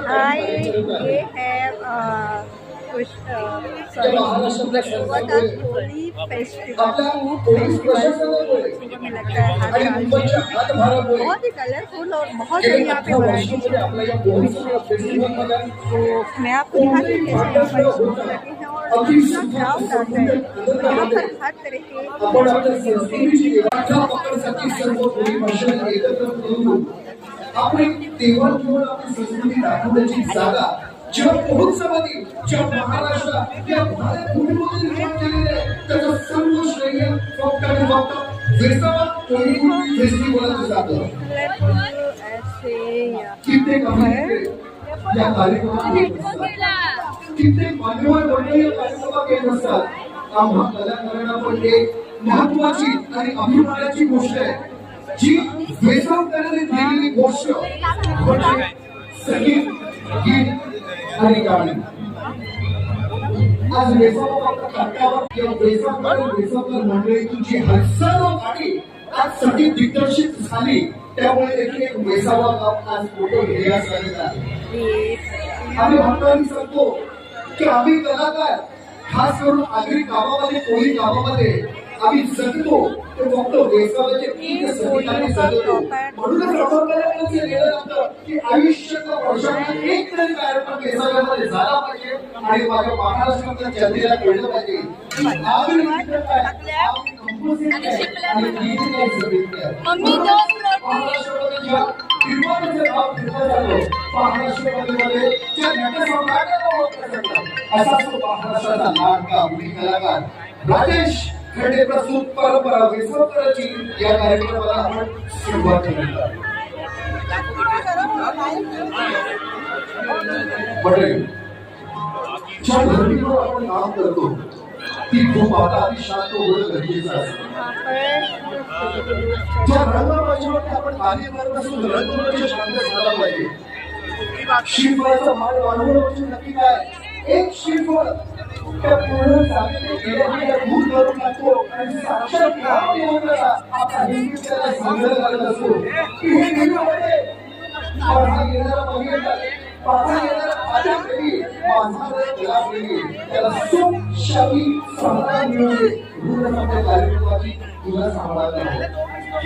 हाय, ये है Holy festival, food festival. मुझे लगता है हर साल बहुत ही कलरफुल और बहुत सारी यहाँ पे वैरायटी है। तो मैं आपको दिखाती हूँ कैसे यहाँ पर स्टॉल लगे हैं और कितना क्राउड आता है। यहाँ पर हर तरह के आपली देवळ घेऊन आपली संस्कृती दाखवण्याची जागा जेव्हा महोत्सवाने जेव्हा महाराष्ट्र या भारत भूमीमध्ये निर्माण केलेले आहे त्याचं सर्व श्रेय फक्त आणि फक्त वेसावा कोळीवूड फेस्टिवलला जातं. कित्येक अभिनेते या कार्यक्रमात कित्येक मान्यवर मंडळी या कार्यक्रमात येत असतात. आम्हा कलाकारांना पण एक महत्वाची आणि अभिमानाची गोष्ट आहे जी वेसावकरांनी दिलेली गोष्ट म्हणजे संगीत, गीत आणि गाणी. आज वेसावकर नाटकावर किंवा वेसावकर मंडळीतून जी हजारो गाणी आज संगीत दिग्दर्शित झाली त्यामुळे देखील एक वेसावा गाव आज फोटो घेण्यास झालेला आहे. आम्ही भक्तांनी सांगतो की आम्ही कलाकार खास करून आगरी गावामध्ये कोळी गावामध्ये आम्ही जगतो ते फक्त वेसावाचे गीत संगीताने जगतो. म्हणूनच रमणकरांनी लिहिलं होतं की आयुष्याच्या वर्षात एक तरी कार्यक्रम वेसाव्यामध्ये झाला पाहिजे आणि माझ्या महाराष्ट्राच्या जनतेला कळलं पाहिजे. आम्ही आणि गीतकार जगत महाराष्ट्रामध्ये ज्या निर्माणाचे भाव घेतला जातो महाराष्ट्रामध्ये ज्या नटसम्राटांना ओळखलं जातं असा तो महाराष्ट्राचा लाडका मुली कलाकार राजेश खडे प्रस्तुत परंपरा वेसावकरांची या कार्यक्रमाला आपण सुरुवात केली. मंडळी, ज्या धर्तीवर आपण काम करतो ती खूप आता आणि शांत होणं गरजेचं असतं. ज्या रंगमंचावरती आपण कार्य करत असतो रंगमंच शांत झाला पाहिजे. श्रीफळाचा मान वाढवणं म्हणजे नक्की काय? एक श्रीफळ त्या पूर्ण जागेने गेल्याने दूर करून टाकतो आणि साक्षात रामदेवाला आपला हिंदू त्याला संग्रह करत असतो की हे हिंदूमध्ये माझा येणारा पर्यटक माझा येणारा माझ्या घरी माझा गुलाब गेली त्याला सुख शाही समाधान मिळते. म्हणूनच आपल्या कार्यक्रमाची तुला सांभाळत आहे.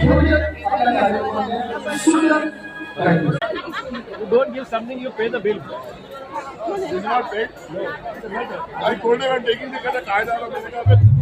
म्हणून आपल्या कार्यक्रमाला सुंदर You don't give something, you pay the bill. This is not paid? No. I told him I'm taking the cut.